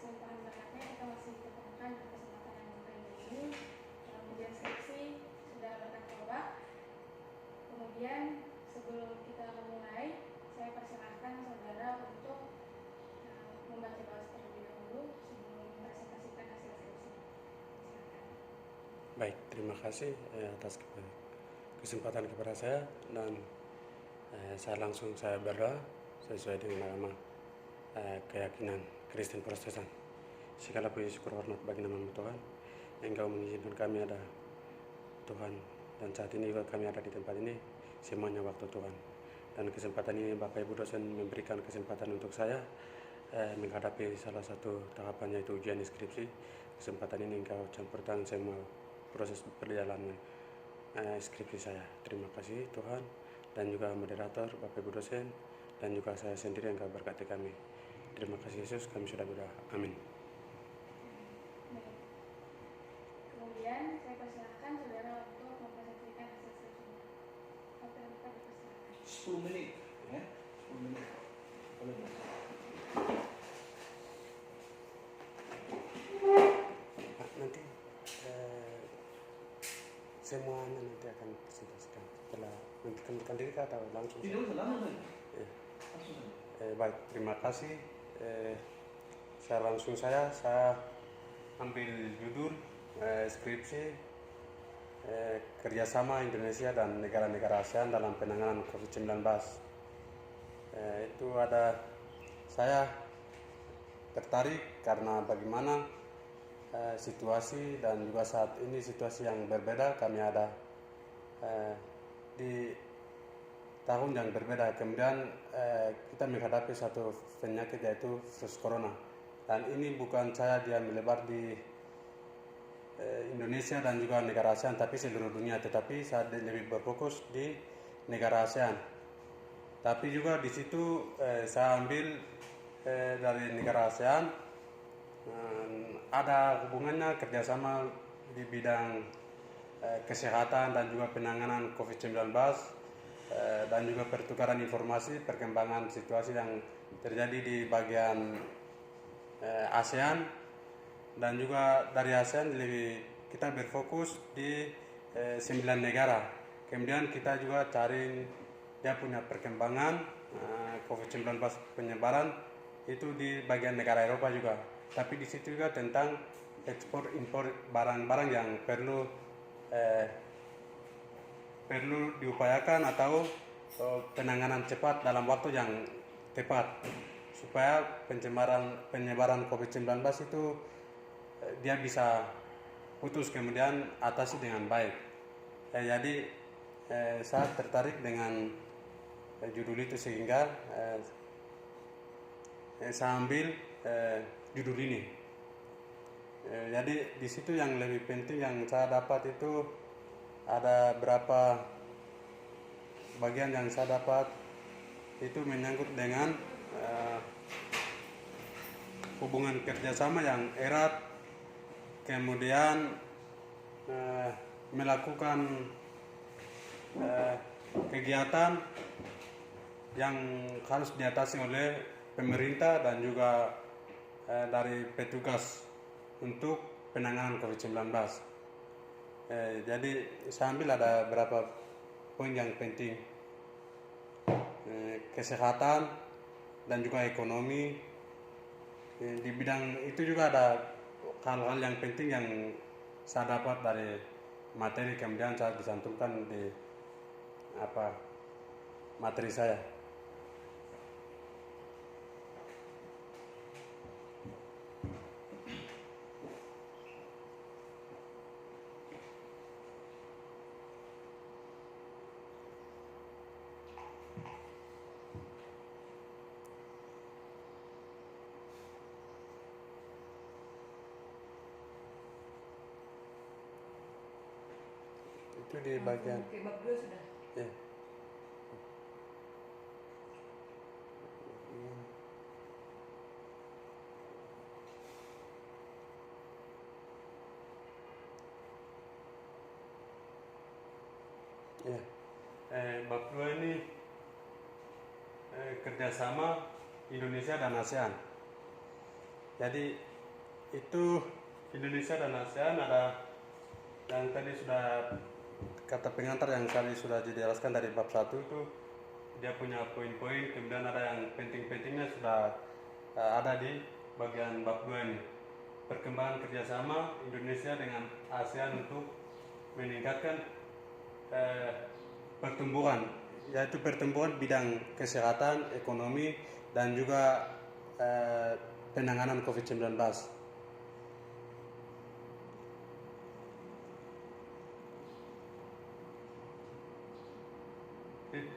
limpahan bakatnya kita masih ketemukan di kesempatan yang berbeda ini. Kemudian skripsi sudah berkat coba. Kemudian sebelum kita memulai, saya persilahkan saudara untuk membaca doa terlebih dahulu sebelum mempresentasikan hasil skripsi. Silakan. Baik, terima kasih atas kesempatan kepada saya, dan saya berdoa sesuai dengan agama keyakinan Kristen Protestan. Segala puji syukur hormat bagi nama Tuhan. Engkau mengizinkan kami ada Tuhan, dan saat ini juga kami ada di tempat ini semuanya waktu Tuhan. Dan kesempatan ini Bapak Ibu dosen memberikan kesempatan untuk saya menghadapi salah satu tahapannya itu ujian skripsi. Kesempatan ini Engkau campur tangan semua proses perjalanan skripsi saya. Terima kasih Tuhan, dan juga moderator Bapak Ibu dosen, dan juga saya sendiri Engkau berkati kami. Terima kasih Yesus, kami sudah berdoa. Amin. Kemudian saya persilahkan saudara untuk mempresentasikan hasil skripsinya. Bapak dipersilakan. 10 menit ya, 10 menit. Boleh Mas? Nanti semuanya nanti akan presentasikan setelah menentukan diri atau langsung. Tidak usah, langsung saja. Ya. Langsung saja. Baik, terima kasih. Saya ambil judul skripsi kerjasama Indonesia dan negara-negara ASEAN dalam penanganan COVID-19. Itu saya tertarik karena bagaimana situasi, dan juga saat ini situasi yang berbeda. Kami ada di tahun yang berbeda, kemudian kita menghadapi satu penyakit yaitu virus corona, dan ini bukan saja dia melebar di Indonesia dan juga negara ASEAN, tapi seluruh dunia. Tetapi saya lebih berfokus di negara ASEAN. Tapi juga di situ saya ambil dari negara ASEAN, ada hubungannya kerjasama di bidang kesehatan dan juga penanganan COVID-19, dan juga pertukaran informasi, perkembangan situasi yang terjadi di bagian ASEAN. Dan juga dari ASEAN kita berfokus di 9 negara. Kemudian kita juga cari dia punya perkembangan COVID-19 penyebaran itu di bagian negara Eropa juga. Tapi di situ juga tentang ekspor impor barang-barang yang perlu diupayakan atau penanganan cepat dalam waktu yang tepat, supaya penyebaran COVID-19 itu dia bisa putus kemudian atasi dengan baik. Jadi saya tertarik dengan judul itu, sehingga saya ambil judul ini. Jadi di situ yang lebih penting yang saya dapat itu ada berapa bagian yang saya dapat itu menyangkut dengan hubungan kerjasama yang erat, kemudian melakukan kegiatan yang harus diatasi oleh pemerintah dan juga dari petugas untuk penanganan COVID-19. Jadi saya ambil ada beberapa poin yang penting, kesehatan dan juga ekonomi. Di bidang itu juga ada hal-hal yang penting yang saya dapat dari materi, kemudian saya disantumkan di materi saya. Itu di bagian bab 2 sudah. ya. Ya. Bab 2 ini kerjasama Indonesia dan ASEAN. Jadi itu Indonesia dan ASEAN ada yang tadi sudah kata pengantar yang tadi sudah dijelaskan dari bab 1 itu dia punya poin-poin, kemudian ada yang penting-pentingnya sudah ada di bagian bab 2 ini. Perkembangan kerjasama Indonesia dengan ASEAN untuk meningkatkan pertumbuhan, yaitu pertumbuhan bidang kesehatan, ekonomi, dan juga penanganan COVID-19.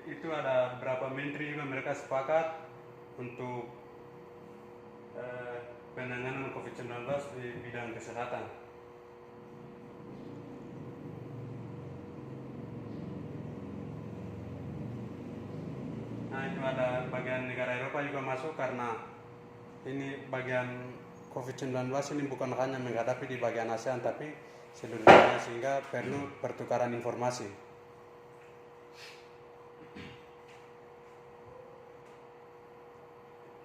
Itu ada beberapa menteri juga mereka sepakat untuk penanganan COVID-19 di bidang kesehatan. Nah, itu ada bagian negara Eropa juga masuk karena ini bagian COVID-19 ini bukan hanya menghadapi di bagian ASEAN tapi seluruh dunia, sehingga perlu pertukaran informasi.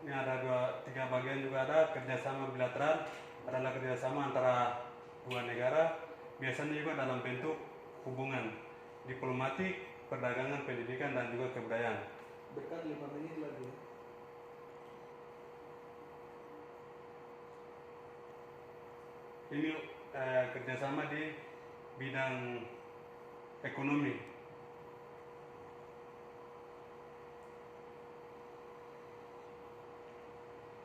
Ini ada 3 bagian juga ada. Kerjasama bilateral adalah kerjasama antara 2 negara, biasanya juga dalam bentuk hubungan diplomatik, perdagangan, pendidikan, dan juga kebudayaan. Dekat 5 menit lagi. Ini kerjasama di bidang ekonomi.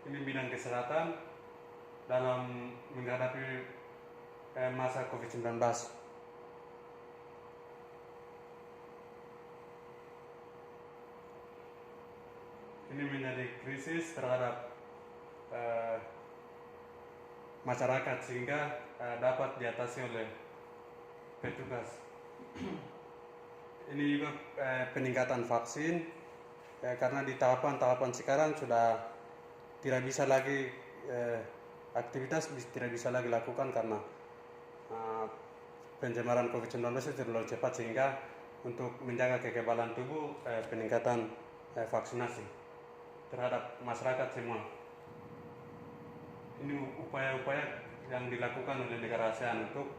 Ini bidang kesehatan dalam menghadapi masa COVID-19. Ini menjadi krisis terhadap masyarakat sehingga dapat diatasi oleh petugas. Ini juga peningkatan vaksin karena di tahapan-tahapan sekarang sudah tidak bisa lagi aktivitas tidak bisa lagi lakukan karena pencemaran COVID-19 itu terlalu cepat, sehingga untuk menjaga kekebalan tubuh peningkatan vaksinasi terhadap masyarakat semua. Ini upaya-upaya yang dilakukan oleh negara ASEAN untuk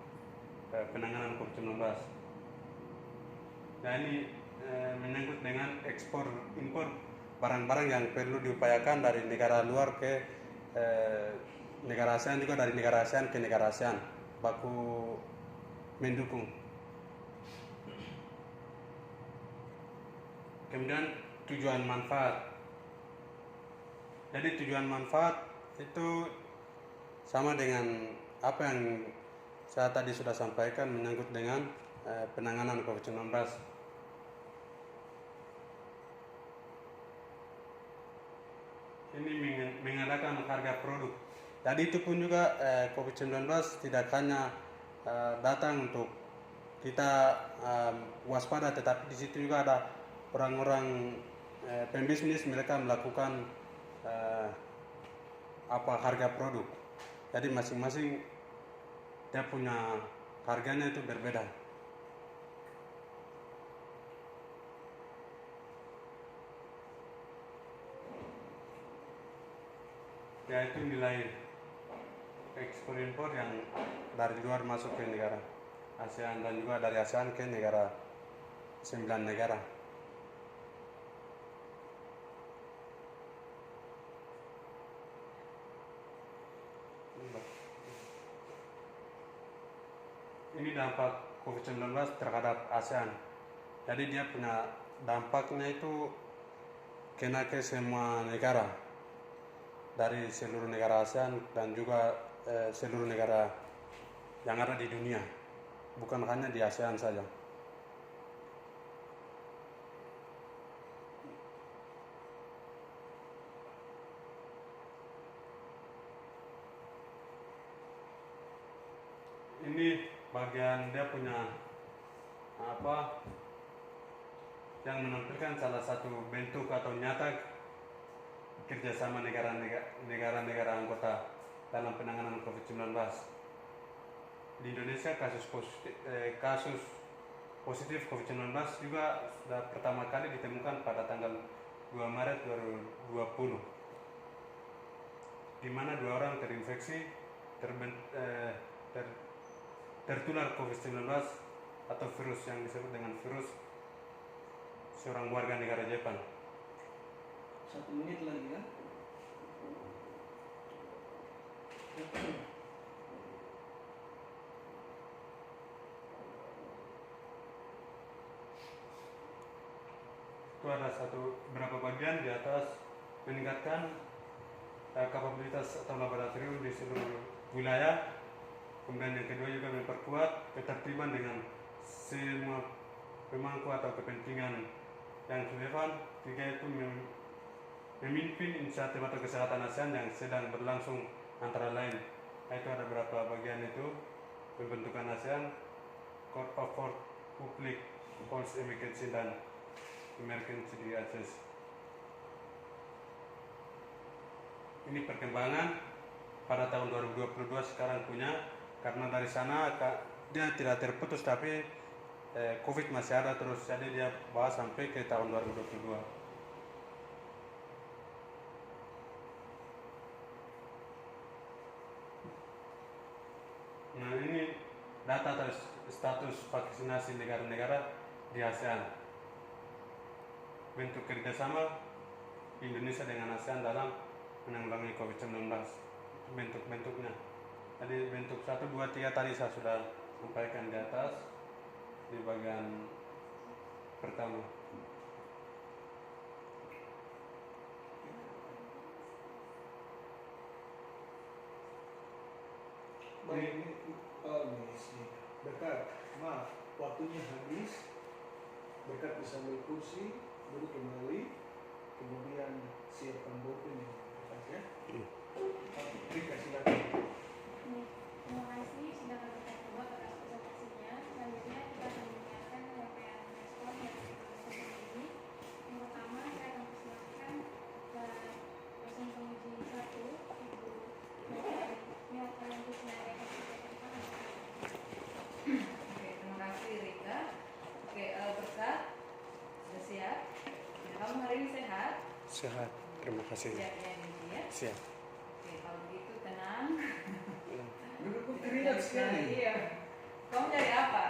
penanganan COVID-19. Nah, ini menyangkut dengan ekspor impor barang-barang yang perlu diupayakan dari negara luar ke negara ASEAN, juga dari negara ASEAN ke negara ASEAN, baku mendukung. Kemudian tujuan manfaat. Jadi tujuan manfaat itu sama dengan apa yang saya tadi sudah sampaikan menyangkut dengan penanganan COVID-19. Ini mengadakan harga produk. Jadi itu pun juga COVID-19 tidak hanya datang untuk kita waspada, tetapi di situ juga ada orang-orang pembisnis, mereka melakukan harga produk. Jadi masing-masing dia punya harganya itu berbeda. Yaitu nilai ekspor impor yang dari luar masuk ke negara ASEAN dan juga dari ASEAN ke negara 9 negara. Ini dampak COVID-19 terhadap ASEAN. Jadi dia punya dampaknya itu kena ke semua negara, dari seluruh negara ASEAN dan juga seluruh negara yang ada di dunia, bukan hanya di ASEAN saja. Ini bagian dia punya yang menampilkan salah satu bentuk atau nyata kerjasama negara-negara anggota dalam penanganan COVID-19. Di Indonesia kasus positif COVID-19 juga sudah pertama kali ditemukan pada tanggal 2 Maret 2020, di mana 2 orang terinfeksi tertular COVID-19 atau virus yang disebut dengan virus seorang warga negara Jepang. 1 menit lagi ya. Itu ada beberapa bagian di atas meningkatkan kapabilitas atau laboratorium di seluruh wilayah. Kemudian yang kedua juga memperkuat ketertiban dengan semua pemangku atau kepentingan yang relevan. Tiga itu memimpin inisiatif atau kesehatan ASEAN yang sedang berlangsung antara lain. Itu ada beberapa bagian itu: pembentukan ASEAN, Court of Public Policy Emergency dan Emergency Access. Ini perkembangan pada tahun 2022 sekarang punya, karena dari sana dia tidak terputus tapi COVID masih ada terus, jadi dia bahas sampai ke tahun 2022. Nah, ini data status vaksinasi negara-negara di ASEAN. Bentuk kerjasama Indonesia dengan ASEAN dalam menanggulangi COVID-19. Bentuk-bentuknya. Tadi bentuk 1, 2, 3 tadi saya sudah sampaikan di atas di bagian pertama. Baik, ini Berkat, maaf, waktunya habis. Berkat bisa ambil kursi, duduk kembali, kemudian siapkan bolpen yang kertas ya. Rika, silakan. Terima kasih sudah memberikan jawab atas presentasinya. Selanjutnya kita akan mendengarkan penyampaian respon dari dosen ini. Yang pertama saya akan persilakan dosen penguji 1, Ibu Melkalian Kusnaya. Oke, terima kasih Rika. Oke, Berkat sudah siap? Ya, kamu hari ini sehat? Sehat, terima kasih. Siap ya, Nindi ya? Siap. Oke, kalau begitu tenang. Duduk keringat sekali. Iya. Kamu cari apa?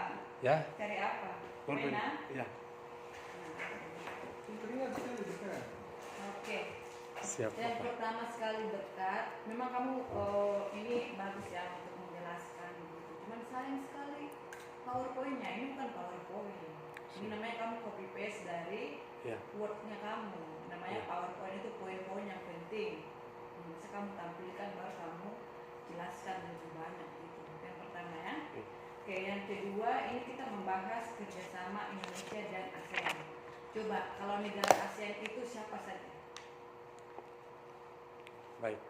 Ya. Cari apa? Bolpen. Mainan? Ya. Keringat sekali, Berkat. Oke. Siap. Yang Bapak. pertama sekali Berkat, memang kamu ini bagus ya untuk menjelaskan gitu. Cuman sayang sekali PowerPoint-nya ini bukan PowerPoint. Ini namanya kamu copy paste dari Ya. Word-nya kamu. Namanya Ya. PowerPoint itu poin-poin yang penting. Bisa kamu tampilkan baru kamu jelaskan lebih banyak gitu. Yang pertama ya. Oke, yang kedua ini kita membahas kerjasama Indonesia dan ASEAN. Coba kalau negara ASEAN itu siapa saja? Baik,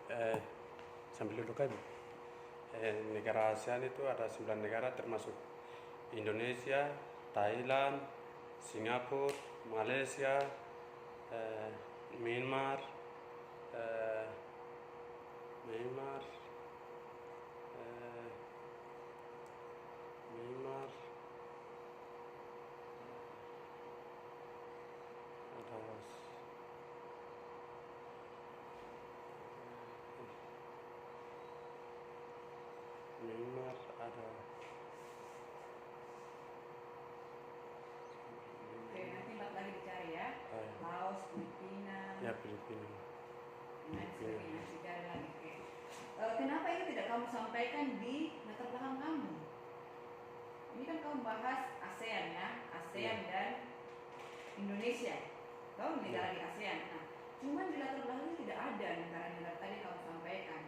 sambil duduk aja. Negara ASEAN itu ada 9 negara termasuk Indonesia, Thailand, Singapura, Malaysia, Myanmar, ada Myanmar, ada Oke, nanti 4 lagi dicari ya. Laos, Filipina, ya Filipina. dan sebagainya. Nanti cari lagi. Oke. Kenapa itu tidak kamu sampaikan di latar belakang kamu? Ini kan kamu bahas ASEAN ya, ASEAN dan Indonesia. Kamu negara di ASEAN. Nah, cuman di latar belakangnya tidak ada negara-negara tadi kamu sampaikan.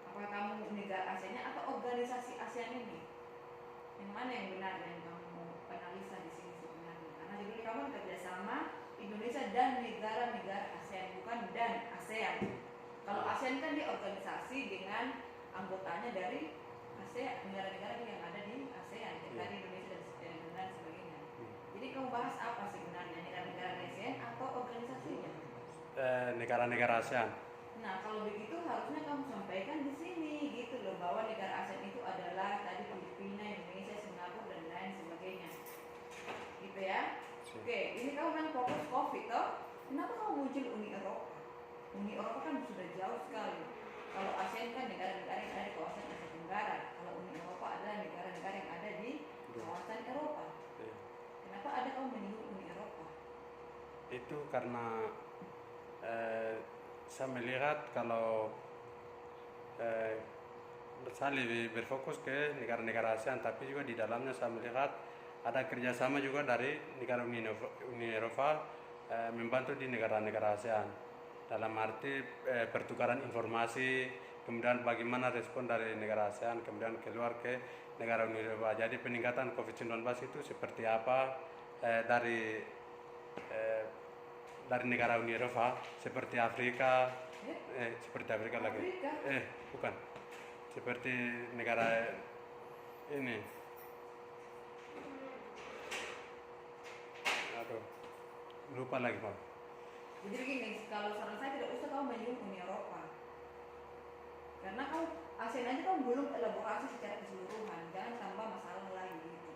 Apakah kamu negara ASEAN atau organisasi ASEAN ini? Yang mana yang benar yang kamu analisa di sini sebenarnya? Karena jadi kamu kerjasama Indonesia dan negara-negara ASEAN, bukan dan ASEAN. Kalau ASEAN kan dia organisasi dengan anggotanya dari ASEAN, negara-negara yang ada di ASEAN, dari Indonesia dan sebagainya. Jadi kamu bahas apa sebenarnya, negara-negara ASEAN atau organisasinya? Negara-negara ASEAN. Nah, kalau begitu harusnya kamu sampaikan di sini gitu loh, bahwa negara ASEAN itu adalah tadi Filipina, Indonesia, Singapura dan lain sebagainya. Gitu ya. Oke, ini kamu kan fokus COVID toh. Kenapa kamu muncul Uni Eropa? Uni Eropa kan sudah jauh sekali. Kalau ASEAN kan negara-negara yang ada di kawasan Asia Tenggara. Kalau Uni Eropa adalah negara-negara yang ada di kawasan Eropa. Iya. Kenapa ada kamu menyinggung Uni Eropa? Itu karena saya melihat kalau saya lebih berfokus ke negara-negara ASEAN, tapi juga di dalamnya saya melihat ada kerjasama juga dari negara Uni Eropa membantu di negara-negara ASEAN dalam arti pertukaran informasi, kemudian bagaimana respon dari negara ASEAN kemudian keluar ke negara Uni Eropa. Jadi peningkatan COVID-19 itu seperti apa dari negara Uni Eropa, seperti Afrika, seperti Afrika lagi, Afrika? bukan, seperti negara ini, aduh, lupa lagi Pak. Jadi begini, kalau saran saya tidak usah kamu menyinggung Uni Eropa. Karena kamu ASEAN aja kamu belum elaborasi secara keseluruhan, jangan tambah masalah lagi gitu.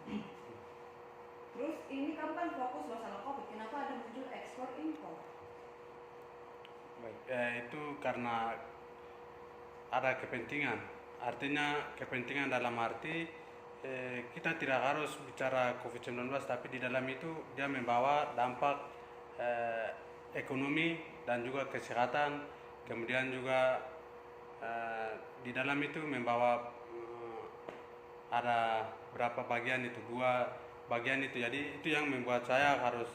Terus ini kamu kan fokus masalah COVID, kenapa ada muncul ekspor impor? Baik, itu karena ada kepentingan. Artinya kepentingan dalam arti kita tidak harus bicara COVID-19, tapi di dalam itu dia membawa dampak ekonomi dan juga kesehatan. Kemudian juga di dalam itu membawa ada berapa bagian itu, 2 bagian itu. Jadi itu yang membuat saya harus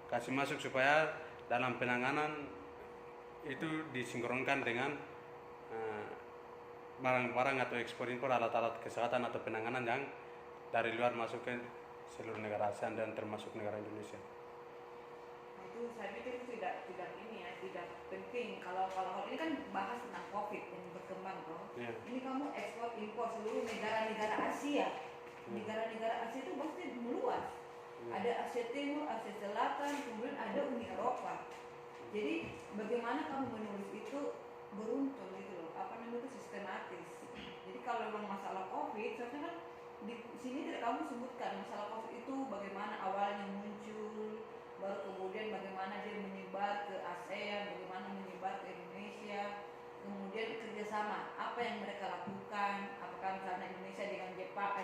kasih masuk supaya dalam penanganan itu disinkronkan dengan barang-barang atau ekspor impor alat-alat kesehatan atau penanganan yang dari luar masuk ke seluruh negara ASEAN dan termasuk negara Indonesia. Nah, itu saya pikir itu tidak ini ya, tidak penting. Kalau ini kan bahas tentang COVID yang berkembang toh. Yeah. Ini kamu ekspor impor seluruh negara-negara Asia. Negara-negara Asia itu pasti meluas. Ada Asia Timur, Asia Selatan, kemudian ada Uni Eropa. Jadi bagaimana kamu menulis itu beruntun gitu loh, itu sistematis. Jadi kalau memang masalah COVID, seharusnya kan di sini tidak kamu sebutkan masalah COVID itu bagaimana awalnya muncul, baru kemudian bagaimana dia menyebar ke ASEAN, bagaimana menyebar ke Indonesia, kemudian kerjasama apa yang mereka lakukan, apakah misalnya Indonesia dengan Jepang,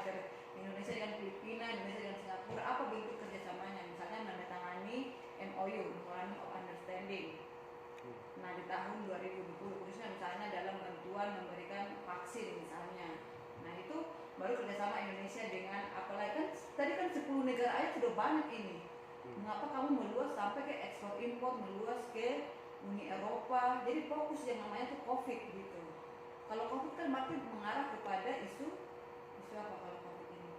Indonesia dengan Filipina, Indonesia dengan Singapura, apa bentuk kerjasamanya, misalnya menandatangani MOU, Memorandum of Understanding. Nah di tahun 2020 khususnya misalnya dalam bantuan memberikan vaksin misalnya. Nah itu baru kerjasama Indonesia dengan apalagi kan tadi kan 10 negara aja sudah banyak ini. Mengapa kamu meluas sampai ke ekspor impor, meluas ke Uni Eropa? Jadi fokus yang namanya itu COVID gitu. Kalau COVID kan berarti mengarah kepada isu apa kalau COVID ini?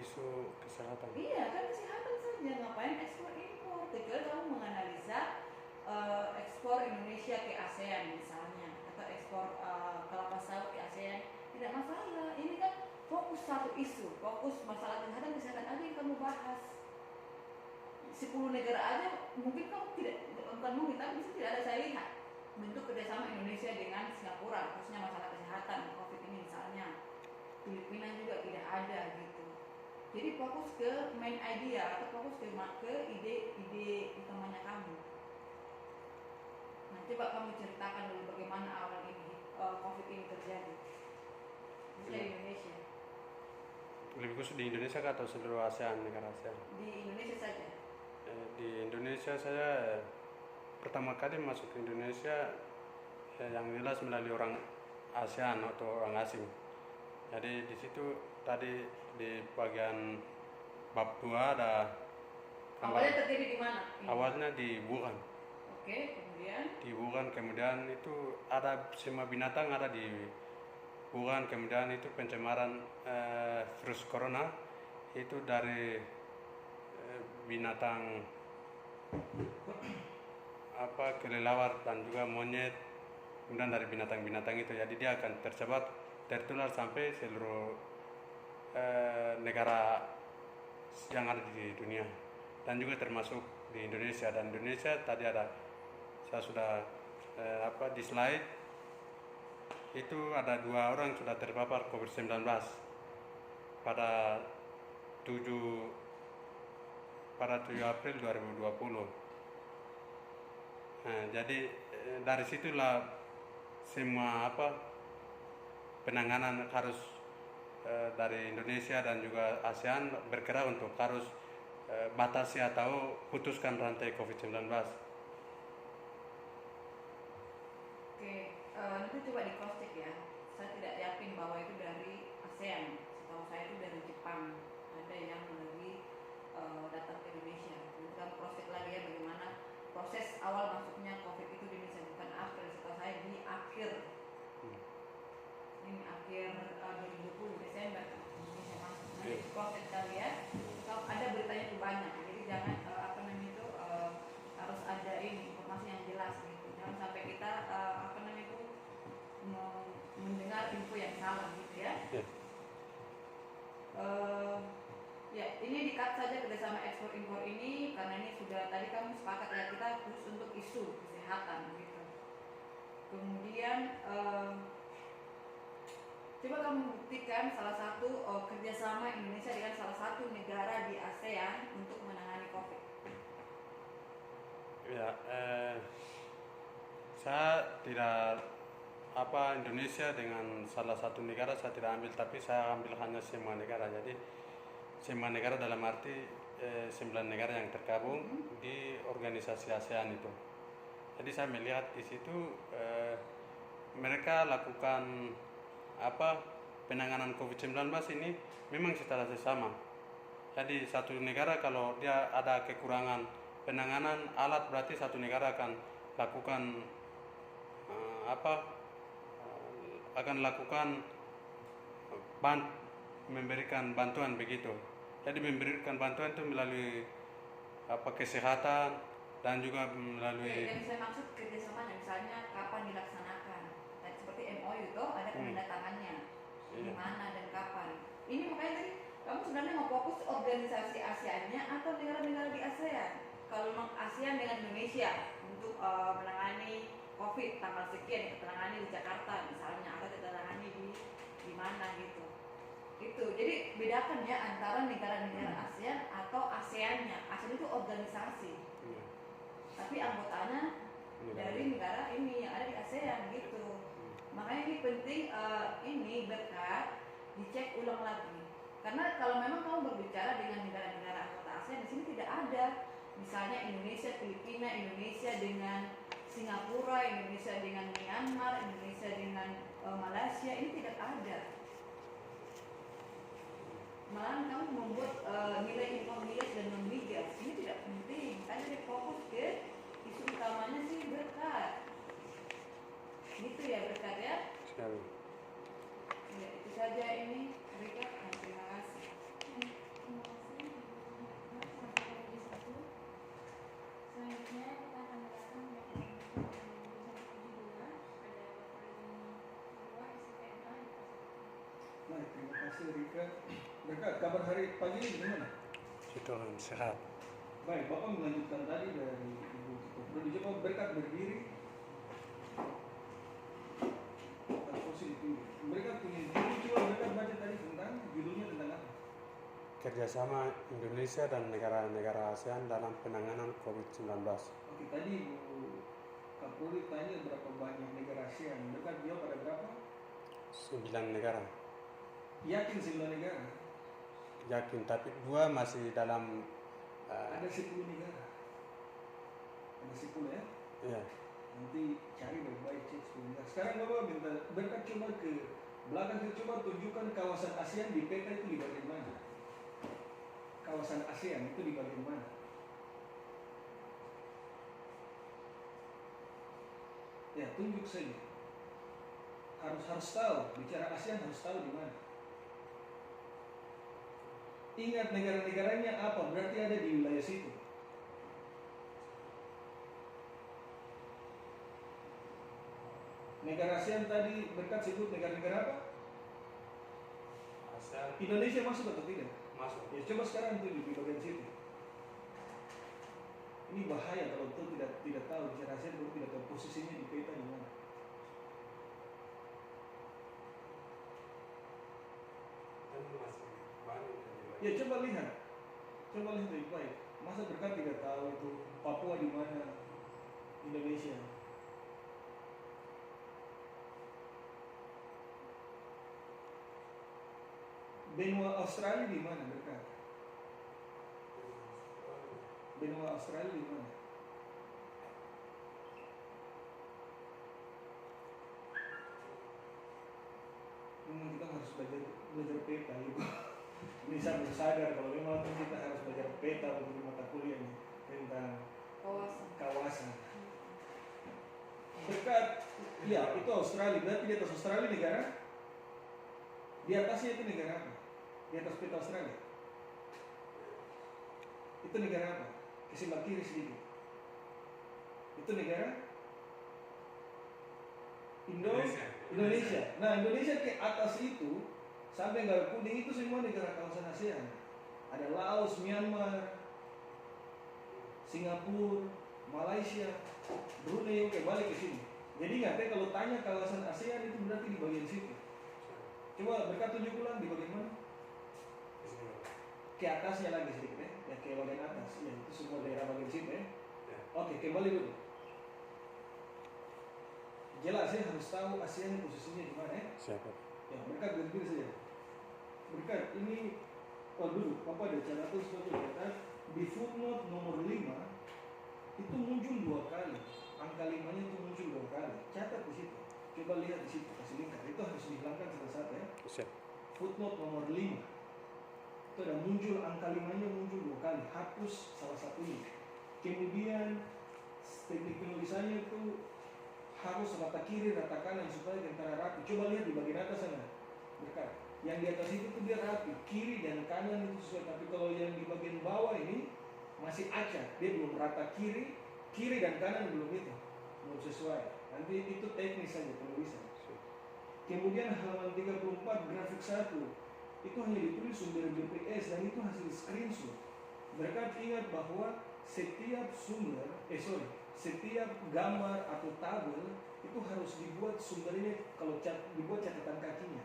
Isu kesehatan. Iya kan kesehatan saja, ngapain ekspor impor? Kecuali kamu menganalisa ekspor Indonesia ke ASEAN misalnya, atau ekspor kelapa sawit ke ASEAN, tidak masalah. Ini kan fokus satu isu, fokus masalah kesehatan aja yang kamu bahas. 10 negara aja mungkin kamu tidak, bukan mungkin, tapi bisa tidak ada saya lihat bentuk kerjasama Indonesia dengan Singapura, khususnya masalah kesehatan COVID ini misalnya. Filipina juga tidak ada gitu. Jadi fokus ke main idea atau fokus ke ide utamanya kamu. Nah, coba kamu ceritakan dulu bagaimana awal ini COVID ini terjadi di Indonesia. Lebih khusus di Indonesia atau seluruh ASEAN, negara ASEAN? Di Indonesia saja. Di Indonesia saya pertama kali masuk ke Indonesia yang jelas melalui orang ASEAN atau orang asing. Jadi di situ tadi di bagian bab 2 ada. Awalnya terjadi di mana? Awalnya di Wuhan. Oke, kemudian? Di Wuhan, kemudian itu ada semua binatang ada di Wuhan, kemudian itu pencemaran virus corona itu dari binatang kelelawar dan juga monyet, kemudian dari binatang-binatang itu, jadi dia akan tertular sampai seluruh negara yang ada di dunia dan juga termasuk di Indonesia. Dan Indonesia tadi ada saya sudah di slide itu ada 2 orang sudah terpapar COVID-19 pada 7 April 2020. Nah, jadi dari situlah semua penanganan harus dari Indonesia dan juga ASEAN bergerak untuk harus batasi atau putuskan rantai COVID-19. Oke, nanti coba di cross check ya. Saya tidak yakin bahwa itu dari ASEAN. Setahu saya itu dari Jepang. Ada yang melalui datang ke Indonesia. Nanti kami cross check lagi ya bagaimana proses awal masuknya COVID itu di Indonesia, bukan akhir. Setahu saya di akhir. Ini akhir 2020 Desember Indonesia masuk. Nanti cross check kali ya. Kalau ada beritanya itu banyak. Jadi jangan harus ada informasi yang jelas gitu. Jangan sampai kita mendengar info yang salah gitu ya. Ya, ini di-cut saja kerjasama ekspor impor ini karena ini sudah tadi kamu sepakat ya kita khusus untuk isu kesehatan gitu. Kemudian coba kamu buktikan salah satu kerjasama Indonesia dengan salah satu negara di ASEAN untuk menangani COVID. Ya, saya tidak Indonesia dengan salah satu negara saya tidak ambil, tapi saya ambil hanya semua negara. Jadi semua negara dalam arti 9 negara yang tergabung di organisasi ASEAN itu. Jadi saya melihat di situ mereka lakukan penanganan COVID-19 ini memang secara sesama. Jadi satu negara kalau dia ada kekurangan penanganan alat, berarti satu negara akan lakukan memberikan bantuan begitu. Jadi memberikan bantuan itu melalui kesehatan dan juga melalui. Yang saya maksud kerjasamanya, misalnya kapan dilaksanakan. Tadi seperti MOU itu ada penandatangannya, di mana dan kapan. Ini makanya tadi kamu sebenarnya mau fokus organisasi ASEAN-nya atau negara-negara di ASEAN. Kalau memang ASEAN dengan Indonesia untuk menangani COVID tanggal sekian kita tangani di Jakarta misalnya atau kita tangani di mana gitu. Itu. Jadi bedakan ya antara negara-negara ASEAN atau ASEAN-nya. ASEAN itu organisasi. Tapi anggotanya dari negara ini yang ada di ASEAN gitu. Makanya ini penting ini berkat dicek ulang lagi. Karena kalau memang kamu berbicara dengan negara-negara anggota ASEAN di sini tidak ada. Misalnya Indonesia, Filipina, Indonesia dengan Singapura, Indonesia dengan Myanmar, Indonesia dengan Malaysia, ini tidak ada. Malah kamu membuat nilai income migas dan non migas, ini tidak penting. Kan jadi fokus ke isu utamanya sih berkat. Gitu ya berkat ya. Sekali. Ya, itu saja ini berkat dan terima kasih. Selanjutnya kita akan mendengarkan bagian Baik, terima kasih Rika. Berkat, kabar hari pagi ini gimana? Itu sehat. Baik, Bapak melanjutkan tadi dari Ibu Tito. Coba Berkat berdiri. Posisi tinggi. Berkat punya judul, coba Berkat baca tadi tentang judulnya tentang apa? Kerjasama Indonesia dan negara-negara ASEAN dalam penanganan COVID-19. Oke, tadi Bu Kapolri tanya berapa banyak negara ASEAN. Berkat jawab ada berapa? 9 negara. Yakin 9 negara? Yakin, tapi 2 masih dalam Ada 10 negara. Ada 10 ya? ya. Nanti cari baik-baik cek 10 negara. Sekarang Bapak minta Berkat coba ke belakang, kita coba tunjukkan kawasan ASEAN di peta itu di bagian mana? Kawasan ASEAN itu di bagian mana? Ya, tunjuk saja. Harus tahu, bicara ASEAN harus tahu di mana. Ingat negara-negaranya apa, berarti ada di wilayah situ. Negara ASEAN tadi Berkat sebut negara-negara apa? ASEAN Indonesia masuk atau tidak? masuk. Ya coba sekarang tunjuk di bagian situ. Ini bahaya kalau betul tidak tahu bicara ASEAN, baru tidak tahu posisinya di peta di mana. Ya coba lihat baik-baik. Masa Berkat tidak tahu itu Papua di mana, Indonesia. Benua Australia di mana dekat? Benua Australia di mana? Kita harus belajar peta ibu. Ini saya baru sadar kalau memang kita harus belajar peta untuk mata kuliah ini tentang kawasan. Dekat, ya itu Australia. Berarti di atas Australia negara? Di atasnya itu negara apa? Di atas peta Australia? Itu negara apa? Ke sebelah kiri sedikit. Itu negara? Indonesia. Nah, Indonesia ke atas itu sampai garis kuning itu semua negara kawasan ASEAN. Ada Laos, Myanmar, Singapura, Malaysia, Brunei, oke balik ke sini. Jadi nggak kalau tanya kawasan ASEAN itu berarti di bagian situ. Coba berkat tunjuk ulang di bagian mana? Ke atasnya lagi sedikit ya ke bagian atas. Ya itu semua daerah bagian situ ya. Oke, kembali dulu. Jelas saya harus tahu ASEAN posisinya di mana ya. Siapa? Ya, berkat berdiri saja. Berkat ini dulu, Papa ada catatan sesuatu berkat di footnote nomor 5 itu muncul 2 kali. Angka 5-nya itu muncul 2 kali. Catat di situ. Coba lihat di situ kasih lingkar. Itu harus dihilangkan satu-satu ya. Siap. Footnote nomor 5. Itu ada muncul angka 5-nya muncul 2 kali. Hapus salah satunya. Kemudian teknik penulisannya itu harus rata kiri, rata kanan supaya tentara rapi. Coba lihat di bagian atas sana. Berkat. Yang di atas itu tuh dia rapi, kiri dan kanan itu sesuai. Tapi kalau yang di bagian bawah ini masih acak, dia belum rata kiri, kiri dan kanan belum itu, belum sesuai. Nanti itu teknis saja penulisan. Kemudian halaman 34 grafik 1 itu hanya ditulis sumber GPS dan itu hasil screenshot. Mereka ingat bahwa setiap setiap gambar atau tabel itu harus dibuat sumbernya, kalau dibuat catatan kakinya.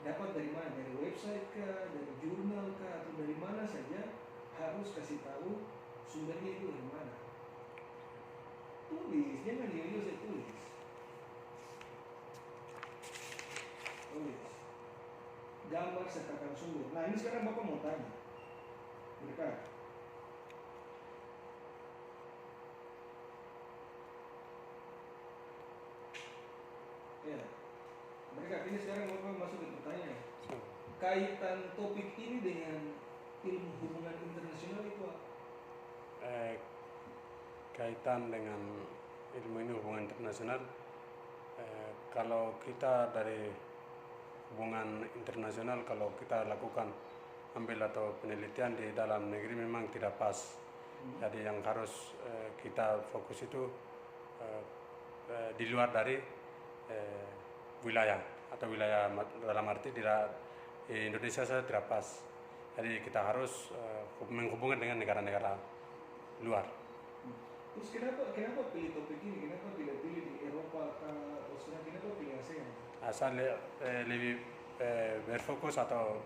Dapat dari mana? Dari website kah, dari jurnal kah, atau dari mana saja harus kasih tahu sumbernya itu dari mana. Tulis, jangan yo saya tulis. Tulis. Gambar sertakan sumber. Nah ini sekarang Bapak mau tanya. Berkat. Ya, mereka ini sekarang Bapak masuk ke pertanyaan. Kaitan topik ini dengan ilmu hubungan internasional itu apa? Kaitan dengan ilmu ini hubungan internasional, kalau kita dari hubungan internasional, kalau kita lakukan ambil atau penelitian di dalam negeri memang tidak pas. Jadi yang harus kita fokus itu di luar dari wilayah atau wilayah dalam arti tidak Indonesia saja tidak pas. Jadi kita harus menghubungkan dengan negara-negara luar. Terus kenapa pilih topik ini? Kenapa tidak pilih di Eropa atau Australia? Kenapa pilih ASEAN? Asal lebih berfokus atau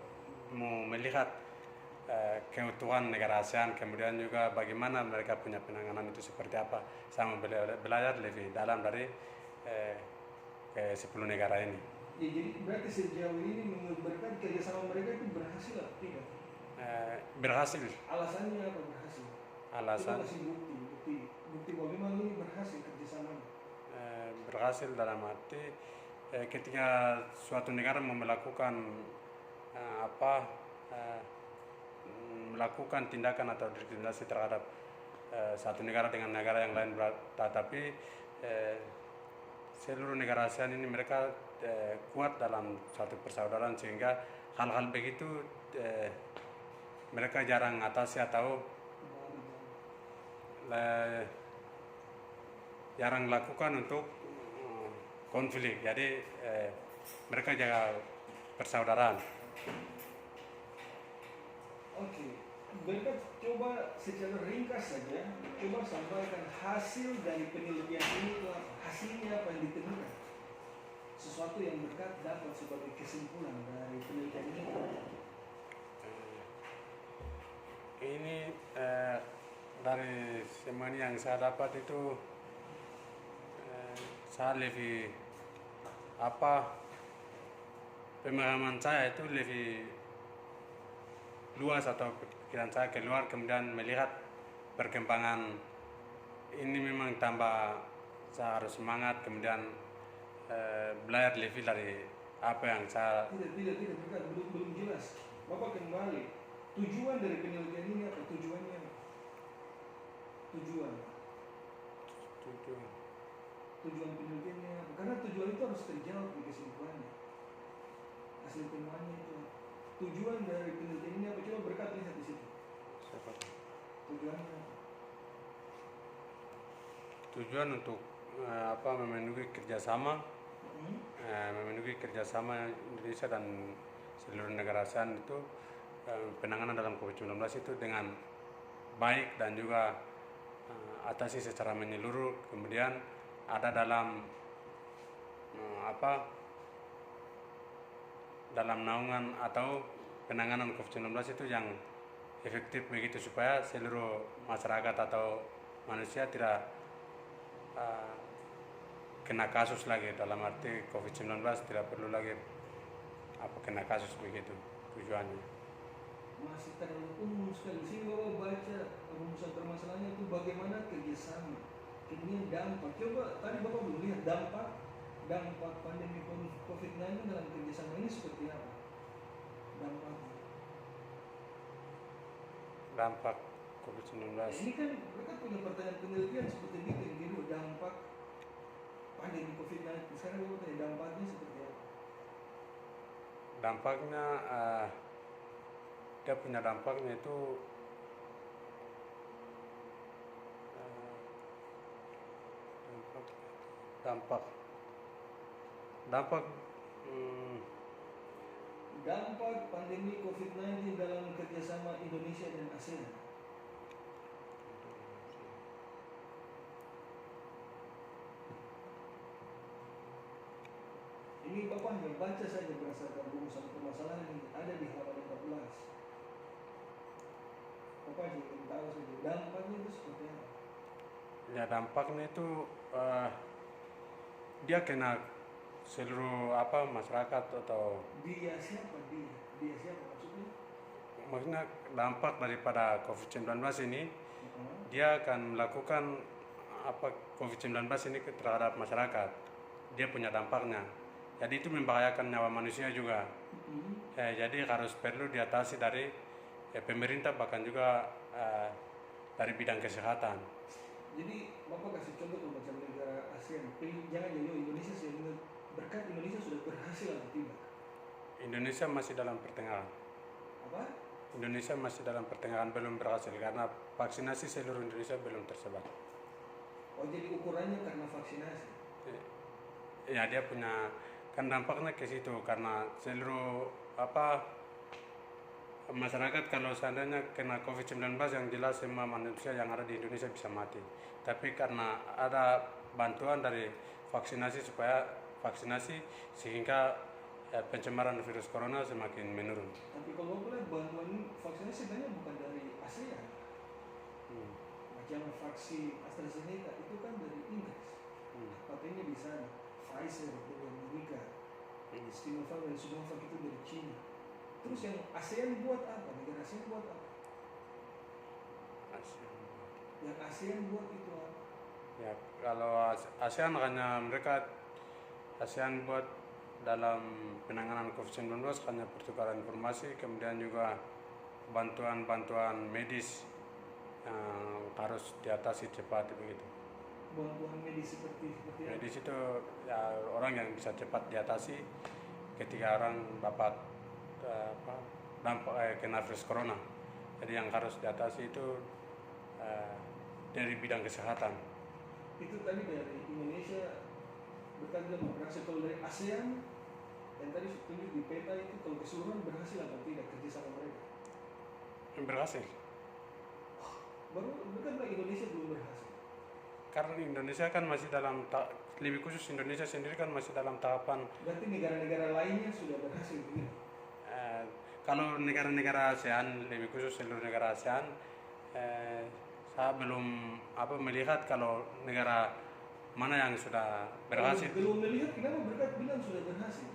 mau melihat keutuhan negara ASEAN, kemudian juga bagaimana mereka punya penanganan itu seperti apa. Saya mau belajar lebih dalam dari 10 negara ini. Ya, jadi berarti sejauh ini menurut berkat kerjasama mereka itu berhasil atau tidak? Berhasil. Alasannya apa berhasil? Alasan Kita kasih bukti bahwa memang ini berhasil kerjasamanya. Berhasil dalam arti ketika suatu negara mau melakukan melakukan tindakan atau diskriminasi terhadap satu negara dengan negara yang lain, tetapi seluruh negara ASEAN ini mereka kuat dalam satu persaudaraan sehingga hal-hal begitu mereka jarang atasi atau jarang lakukan untuk konflik. Jadi mereka jaga persaudaraan. Oke, berkat coba secara ringkas saja, coba sampaikan hasil dari penelitian ini itu apa? Hasilnya apa yang ditemukan? Sesuatu yang berkat dapat sebagai kesimpulan dari penelitian ini. Ini dari semua yang saya dapat itu saya lebih pemahaman saya itu lebih luas atau pikiran saya keluar kemudian melihat perkembangan ini memang tambah saya harus semangat kemudian belajar lebih dari apa yang saya Tidak berkat, belum jelas. Bapak kembali. Tujuan dari penelitian ini apa? Tujuannya apa? Tujuan. tujuan. Tujuan penelitiannya apa? Karena tujuan itu harus terjawab di kesimpulannya. Hasil temuannya itu apa? Tujuan dari penelitian ini apa? Coba berkat lihat di situ. Siapa? Tujuannya apa? Tujuan untuk memenuhi kerjasama memenuhi kerjasama Indonesia dan seluruh negara ASEAN itu penanganan dalam COVID-19 itu dengan baik dan juga atasi secara menyeluruh, kemudian ada dalam dalam naungan atau penanganan COVID-19 itu yang efektif begitu supaya seluruh masyarakat atau manusia tidak kena kasus lagi, dalam arti COVID-19 tidak perlu lagi kena kasus begitu tujuannya. Masih terlalu umum sekali. Sini Bapak baca rumusan permasalahannya itu bagaimana kerjasama, kemudian dampak. Coba tadi Bapak belum lihat dampak pandemi COVID-19 dalam kerjasama ini seperti apa? Dampaknya. Dampak COVID-19. Ini kan mereka punya pertanyaan penelitian seperti itu, dampak pandemi COVID-19. Sekarang Bapak tanya dampaknya seperti apa? Dampaknya dia punya dampaknya itu dampak Dampak pandemi COVID-19 dalam kerjasama Indonesia dan ASEAN. Ini Bapak hanya baca saja berdasarkan rumusan permasalahan ini ada di halaman 14. Bapak hanya ingin tahu saja dampaknya itu seperti apa. Ya dampaknya itu dia kena seluruh masyarakat atau Dia siapa maksudnya? maksudnya dampak daripada COVID-19 ini dia akan melakukan COVID-19 ini terhadap masyarakat. Dia punya dampaknya. Jadi itu membahayakan nyawa manusia juga. Jadi harus perlu diatasi dari pemerintah bahkan juga dari bidang kesehatan. Jadi Bapak kasih contoh macam negara ASEAN. Jangan jauh Indonesia sih. Berkat Indonesia sudah berhasil atau tidak? Indonesia masih dalam pertengahan. Apa? Indonesia masih dalam pertengahan, belum berhasil karena vaksinasi seluruh Indonesia belum tersebar. Oh jadi ukurannya karena vaksinasi? Ya dia punya kan dampaknya ke situ karena seluruh masyarakat kalau seandainya kena COVID-19 yang jelas semua manusia yang ada di Indonesia bisa mati. Tapi karena ada bantuan dari vaksinasi sehingga pencemaran virus corona semakin menurun. Tapi kalau boleh bantuan vaksinasi sebenarnya bukan dari ASEAN. Macam vaksin AstraZeneca itu kan dari Inggris. Patentnya di sana. Pfizer dari Amerika. Sinovac dan Sinovac itu dari China. Terus yang ASEAN buat apa? Negara ASEAN buat apa? Yang ASEAN buat itu apa? Ya kalau ASEAN hanya ASEAN buat dalam penanganan COVID-19 hanya pertukaran informasi, kemudian juga bantuan medis yang harus diatasi cepat begitu. Bantuan medis seperti apa? Medis itu ya orang yang bisa cepat diatasi ketika orang dapat dampak kena virus corona. Jadi yang harus diatasi itu dari bidang kesehatan. Itu tadi dari Indonesia berkali berhasil. Kalau dari ASEAN yang tadi tunjuk di peta itu kalau keseluruhan berhasil atau tidak kerjasama mereka? Berhasil. Baru bukan Indonesia belum berhasil. Karena Indonesia kan masih dalam lebih khusus Indonesia sendiri kan masih dalam tahapan. Berarti negara-negara lainnya sudah berhasil begitu? Kalau negara-negara ASEAN, lebih khusus seluruh negara ASEAN, saya belum melihat kalau negara mana yang sudah berhasil. Belum melihat, kenapa berkat bilang sudah berhasil?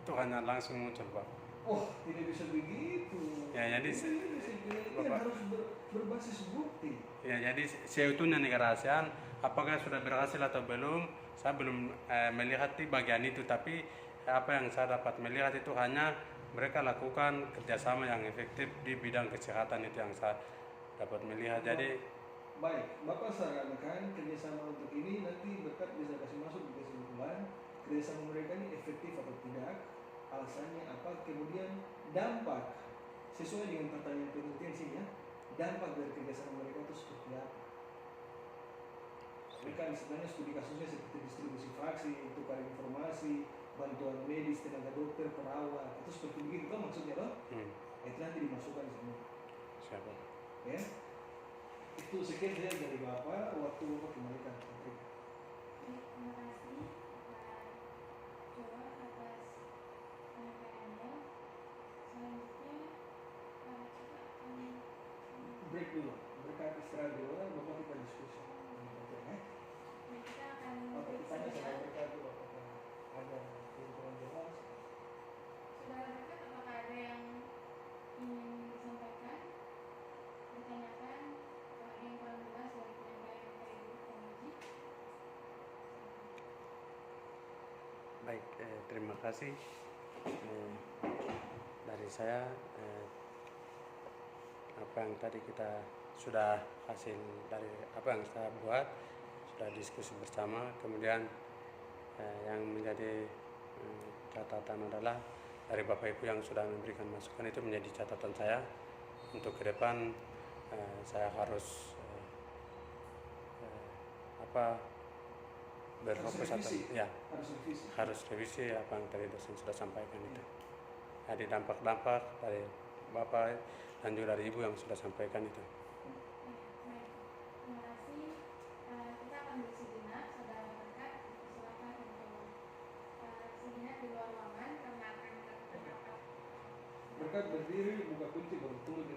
itu hanya langsung muncul Pak. Oh, tidak bisa begitu. Ya, jadi penelitian Bapak- harus berbasis bukti. Ya, jadi seutuhnya negara ASEAN, apakah sudah berhasil atau belum, saya belum melihat di bagian itu. Tapi apa yang saya dapat melihat itu hanya mereka lakukan kerjasama yang efektif di bidang kesehatan, itu yang saya dapat melihat. Jadi Baik, Bapak sarankan kerjasama untuk ini nanti Berkat bisa kasih masuk di kesimpulan kerjasama mereka ini efektif atau tidak, alasannya apa, kemudian dampak sesuai dengan pertanyaan penelitian sih ya, dampak dari kerjasama mereka itu seperti apa. Ini kan sebenarnya studi kasusnya seperti distribusi vaksin, tukar informasi, bantuan medis, tenaga dokter, perawat, itu seperti begitu kan maksudnya loh. Itu nanti dimasukkan semua. siapa? Ya, itu sekian saja dari Bapak, waktu Bapak kembalikan. Oke. Terima kasih Pak Joa atas penyampaiannya. Selanjutnya Pak Cika akan Break dulu, berkat istirahat dulu, Bapak kita diskusi. Oke, ya. kita akan Oke, break tanya sama sejenak. berkat dulu apakah ada kesimpulan jelas. Saudara Berkat, apakah ada yang ingin disampaikan, ditanyakan, atau ada yang kurang jelas dari penyampaian Pak Ibu Penguji? Baik, terima kasih. Dari saya, apa yang tadi kita sudah hasil dari apa yang saya buat, sudah diskusi bersama. Kemudian yang menjadi catatan adalah dari Bapak Ibu yang sudah memberikan masukan, itu menjadi catatan saya untuk ke depan. Saya harus berfokus atau revisi. ya Harus revisi. harus revisi apa yang tadi dosen sudah sampaikan itu. Ada dampak-dampak dari Bapak dan juga dari Ibu yang sudah sampaikan itu. Baik, terima kasih. Kita akan break sejenak, saudara Berkat. Silakan untuk sejenak di luar ruangan karena akan kita rapat. Berkat berdiri, buka kunci, baru turun di